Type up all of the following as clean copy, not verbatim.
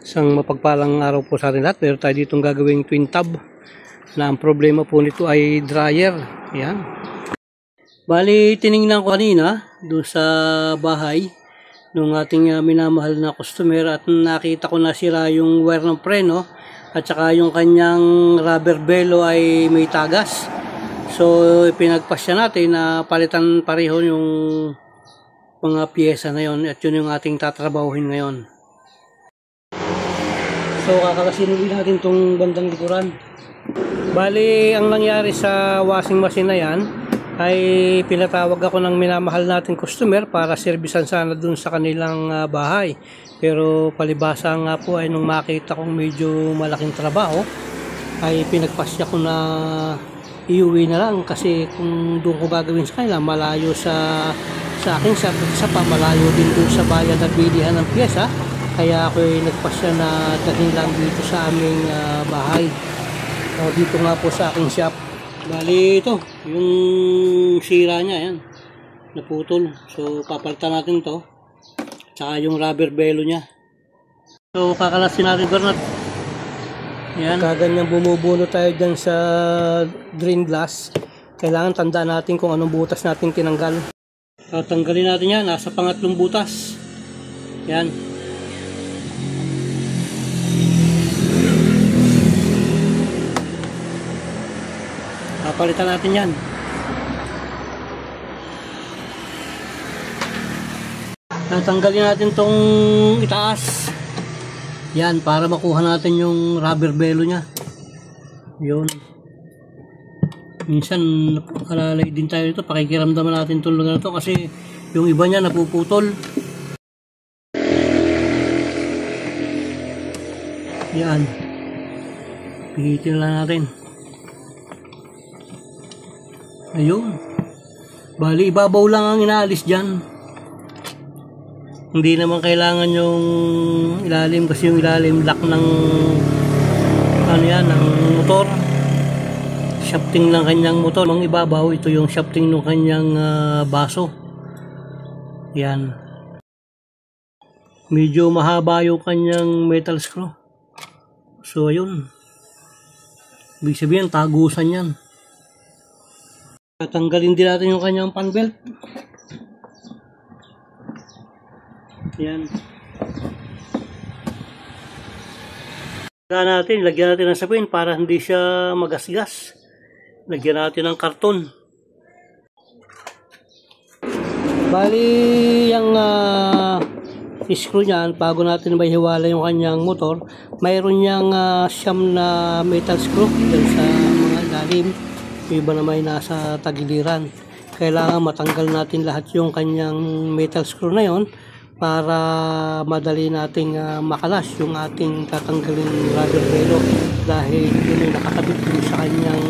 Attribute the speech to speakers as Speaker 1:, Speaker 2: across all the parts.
Speaker 1: Isang mapagpalang araw po sa atin lahat. Meron tayo ditong gagawing twin tub na ang problema po nito ay dryer. Yan. Bali, tiningnan ko kanina doon sa bahay nung ating minamahal na customer at nakita ko na sira yung wire ng preno at saka yung kanyang rubber bellow ay may tagas. So, pinagpasya natin na palitan pareho yung mga piyesa na yon at yun yung ating tatrabahuhin ngayon. So, kakakasinulin natin itong bandang likuran. Bali, ang nangyari sa washing machine na yan ay pinatawag ako ng minamahal nating customer para servisan sana dun sa kanilang bahay. Pero palibasa nga po ay nung makita kong medyo malaking trabaho ay pinagpasya ko na iuwi na lang kasi kung doon ko gagawin sa kanila malayo sa akin sa pa malayo din dun sa bayan at bilihan ng pyesa. Kaya ako ay nagpasya na dalhin lang dito sa aming bahay. Dito nga po sa aking shop. Bali ito, yung sira niya, yan. Naputol. So papalitan natin to. Tsaka yung rubber bellow niya. So kakalasin natin, Bernard. Yan. Kaganyan bumubuno tayo dyan sa drain glass. Kailangan tandaan natin kung anong butas natin tinanggal. Tatanggalin natin yan. Nasa pangatlong butas. Yan. Papalitan natin yan. Tatanggalin natin tong itaas. Yan, para makuha natin yung rubber bellow nya. Yun. Minsan, alalay din tayo dito. Pakikiramdaman natin itong lugar na to kasi yung iba nya napuputol. Yan. Pihitin lang natin. Ayun. Bali, ibabaw lang ang inaalis dyan. Hindi naman kailangan yung ilalim kasi yung ilalim lock ng ano yan, ng motor. Shafting lang kanyang motor. Ang ibabaw, ito yung shafting ng kanyang baso. Yan. Medyo mahaba yung kanyang metal screw. So, ayun. Ibig sabihin, tagusan yan. Tatanggalin din natin yung kanyang fan belt. Yan. Lagyan natin ng sapin para hindi siya magasgas. Lagyan natin ng karton. Bali, yung screw niyan, bago natin mahiwala yung kanyang motor, mayroon niyang siyam na metal screw dyan sa mga ilalim. Iba na may nasa tagiliran. Kailangan matanggal natin lahat yung kanyang metal screw na yon para madali nating makalas yung ating tatanggalin rubber bellow dahil yun yung nakakabit din sa kanyang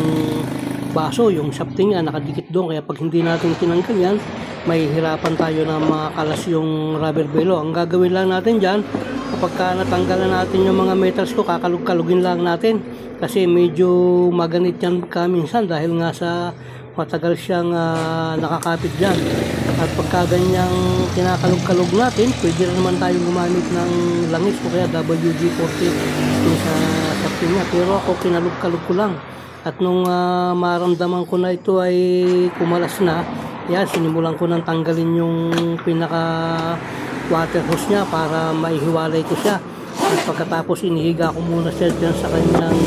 Speaker 1: baso, yung shafting niya nakadikit doon. Kaya pag hindi natin tinanggal yan, may hirapan tayo na makalas yung rubber bellow. Ang gagawin lang natin dyan, kapag natanggalan natin yung mga metal screw, kakalugin lang natin kasi medyo maganit yan minsan dahil nga sa matagal siyang nakakapit dyan. At pagka ganyang kinakalug-kalug natin, pwede rin naman tayo gumamit ng langis o kaya WD-40 sa shafting niya. Pero ako kinalug-kalug ko lang. At nung maramdaman ko na ito ay kumalas na, yan, sinimulan ko nang tanggalin yung pinaka water hose niya para maihiwalay ko siya. At pagkatapos inihiga ko muna siya dyan sa kanyang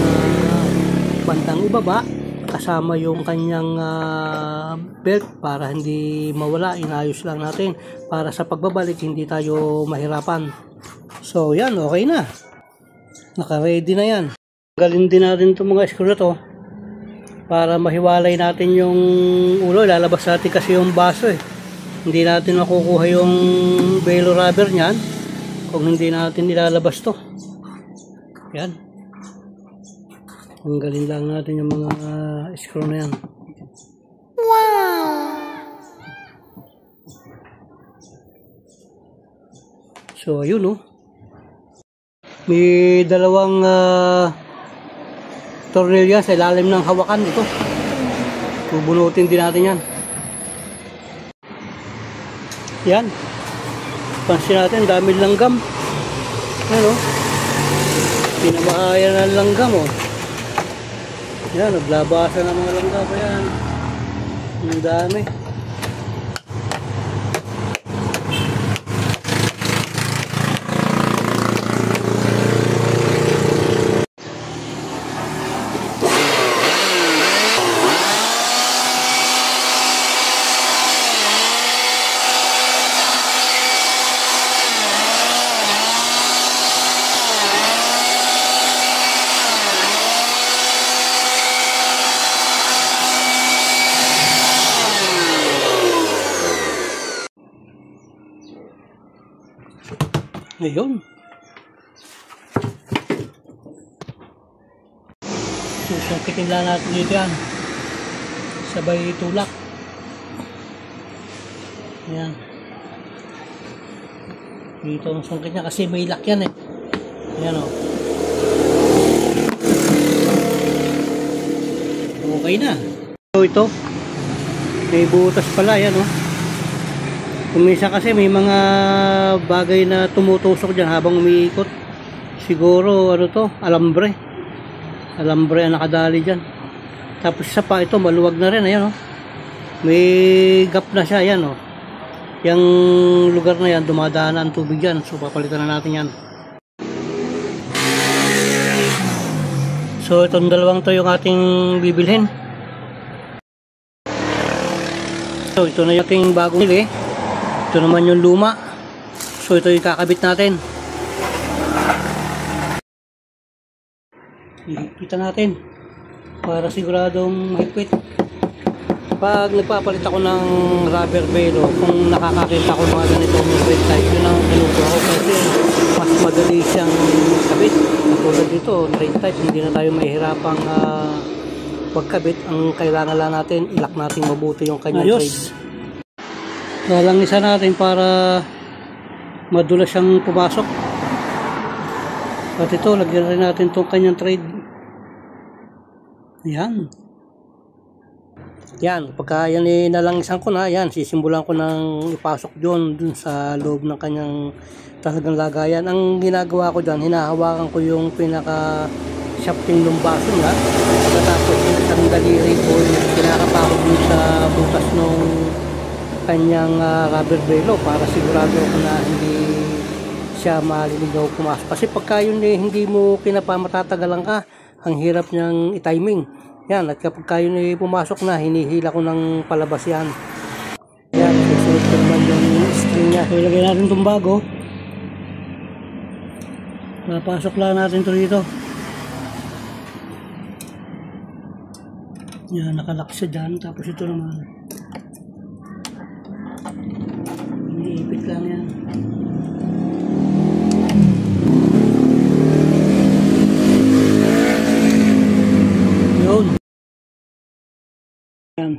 Speaker 1: bandang ibaba kasama yung kanyang belt para hindi mawala. Inayos lang natin para sa pagbabalik hindi tayo mahirapan. So yan, okay na. Naka-ready na yan. Tanggalin din natin itong mga screw na to para mahiwalay natin yung ulo. Lalabas natin kasi yung baso eh. Hindi natin makukuha yung bellow rubber niyan kung hindi natin nilalabas to. Yan. Tanggalin lang natin yung mga screw na yan. Wow! So, ayun oh. May dalawang tornilyo sa ilalim ng hawakan ito. Bubunutin din natin yan. Yan. Pansin natin, dami langgam. Ano? Pinabahayan ng langgam, oh. Yan, naglabasan ng mga langgam. Yan. Ang dami. Ngayon. Susukitin lang natin dito yan. Sabay tulak. Ayan. Dito ang sungkit niya kasi may lock yan eh. Ayan o. Okay na. So ito. May butas pala yan o. Kumisa kasi may mga bagay na tumutusok dyan habang umiikot. Siguro ano to, alambre. Alambre ang nakadali dyan. Tapos isa pa ito, maluwag na rin. Ayan, oh. May gap na siya. Ayan, oh. Yung lugar na yan, dumadaan ang tubig dyan. So papalitan na natin yan. So itong dalawang to yung ating bibilhin. So ito na yung ating bagong bili. Ito naman yung luma. So ito yung kakabit natin. Ihigpitan natin para siguradong mahigpit. Pag nagpapalit ako ng rubber velo, kung nakakakita ko mga ganitong thread type, yun ang kinukuha ko kasi mas madali siyang kabit. Katulad dito, thread type, hindi na tayo mahihirapang pagkabit. Ang kailangan lang natin, ilak natin mabuti yung kanyang thread. Lalangisa natin para madulas siyang pumasok. At ito, lagyan rin natin itong kanyang thread. Ayan. Yan, pagka yan nalangisan ko na, yan, sisimbulan ko ng ipasok dun sa loob ng kanyang talagang lagayan. Ang ginagawa ko dyan, hinahawakan ko yung pinaka shafting ng baso nga. Pagkatapos yung isang daliri ko, kinakapako dun sa butas ng kanyang rubber velo para sigurado ako na hindi siya maliligaw pumasok. Kasi pagka yun hindi mo kinapa, matatagalan ka, ang hirap niyang i-timing. Yan, at kapag yun pumasok na, hinihila ko ng palabas yan. Yan, susunod ko naman yung string niya. So ilagay natin itong bago. Napasok lang natin ito dito. Yan, nakalak siya dyan. Tapos ito naman. Ipit lang yan. Yun. Yan.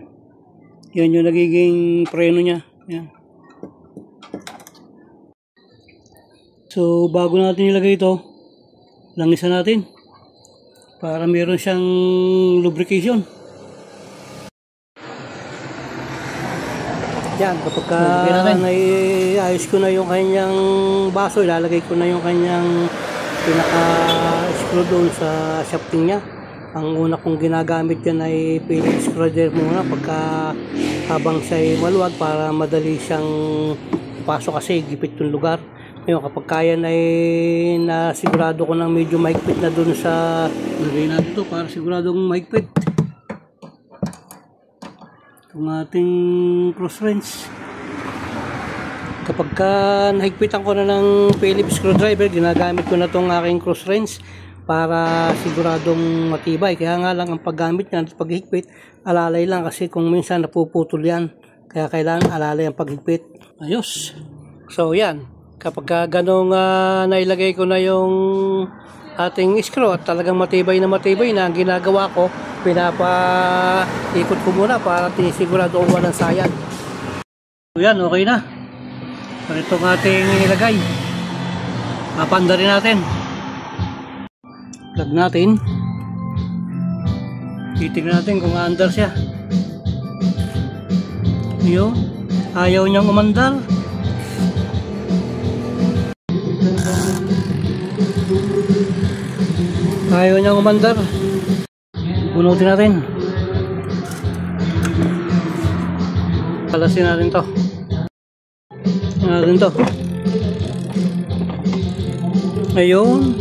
Speaker 1: Yan yung nagiging preno niya. Yan. So bago natin ilagay ito, langisan natin para meron siyang lubrication. Yan, kapag naiayos ko na yung kanyang baso, ilalagay ko na yung kanyang pinaka-screw doon sa shafting niya. Ang una kong ginagamit yan ay Phillips screwdriver muna pagka habang siya maluwag para madali siyang pasok kasi gipit yung lugar. Ngayon, kapag kaya na nasigurado ko ng medyo mahigpit na doon sa lagay natin ito para siguradong mahigpit. Itong ating cross wrench. Kapag nahigpitan ko na ng Phillips screwdriver, ginagamit ko na itong aking cross wrench para siguradong matibay. Kaya nga lang ang paggamit niyan at paghigpit, alalay lang kasi kung minsan napuputol yan. Kaya kailangan alalay ang paghigpit. Ayos. So yan, kapag ganong nailagay ko na yung ating screw at talagang matibay na ang ginagawa ko, pinapaikot ko muna para tinisigurado kung walang sayad. So yan, okay na. So itong ating inilagay, papanda rin natin. Plug natin. Titignan natin kung aandar siya. Yun, ayaw niyang umandar. Ayaw niya umandar. Bunutin natin. Kalasin natin to. Ayun.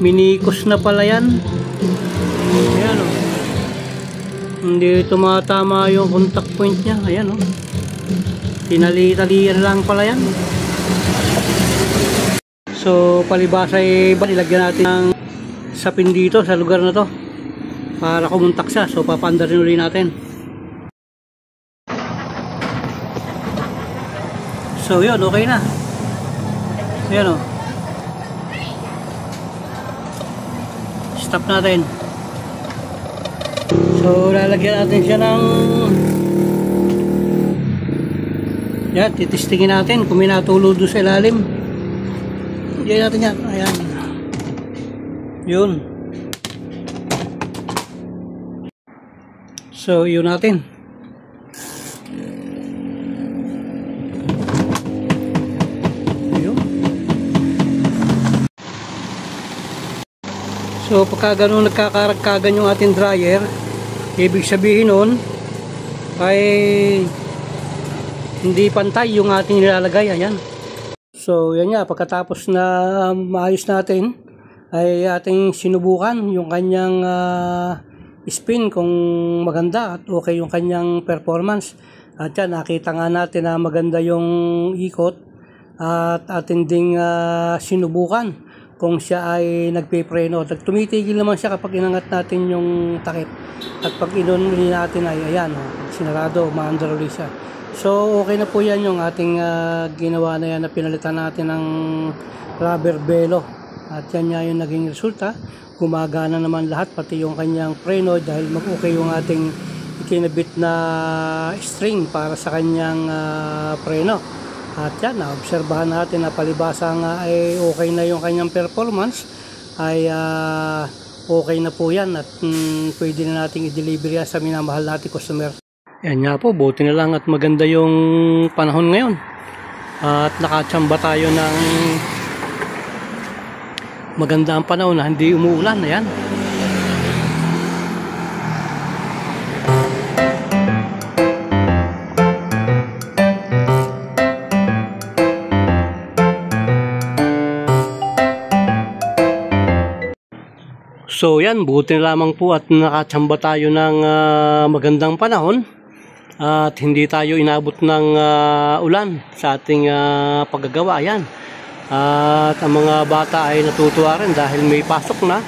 Speaker 1: Minikos na pala yan. Ayan o. Hindi tumatama yung contact point niya. Ayan o. Tinali-talian lang pala yan. So palibasa ay ilagyan natin ng sapin dito sa lugar na to para kumuntak siya. So papandarin ulit natin. So yun, okay na. Ayan o. Stop natin. So lalagyan natin siya ng yan, titistingin natin kung may natulo doon sa ilalim. Diyan natin yan. Ayan. Yun. So yun natin. So pagka ganun nagkakaragkagan yung ating dryer, ibig sabihin nun ay hindi pantay yung ating nilalagay. Ayan. So yan nga, pagkatapos na maayos natin ay ating sinubukan yung kanyang spin kung maganda at okay yung kanyang performance. At yan, nakita nga natin na maganda yung ikot at ating ding sinubukan kung siya ay nagpipreno. Tumitigil naman siya kapag inangat natin yung takip. At pag inunuli natin ay ayan, sinarado, maandar ulit siya. So okay na po yan yung ating ginawa na yan na pinalitan natin ng rubber belo. At yan nga yung naging resulta. Gumagana naman lahat, pati yung kanyang preno dahil mag-okay yung ating ikinabit na string para sa kanyang preno. At yan, naobserbahan natin na palibasa nga ay okay na yung kanyang performance, ay okay na po yan at pwede na natin i-deliver yan sa minamahal natin customer. Yan nga po, buti na lang at maganda yung panahon ngayon. At nakatsamba tayo ng maganda ang panahon na hindi umuulan. Ayan. So yan, buti na lamang po at nakatsamba tayo ng magandang panahon at hindi tayo inabot ng ulan sa ating paggagawa. Yan. At ang mga bata ay natutuwa rin dahil may pasok na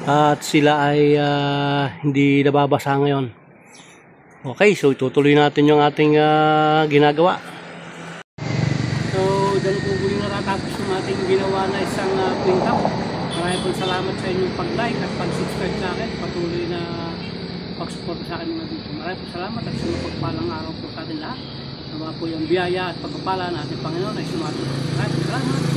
Speaker 1: at sila ay hindi nababasa ngayon. Okay, so itutuloy natin yung ating ginagawa. So dyan po muli natatapos yung ating ginawa na isang printout. Maraming po salamat sa inyong pag-like at pag-subscribe sa akin. Patuloy na pag-support sa akin mga video. Maraming po salamat at sumapagpalang araw po sa atin lahat. Nawa po yung biyaya at pagpapala ng ating Panginoon ay sumagot. Maraming salamat.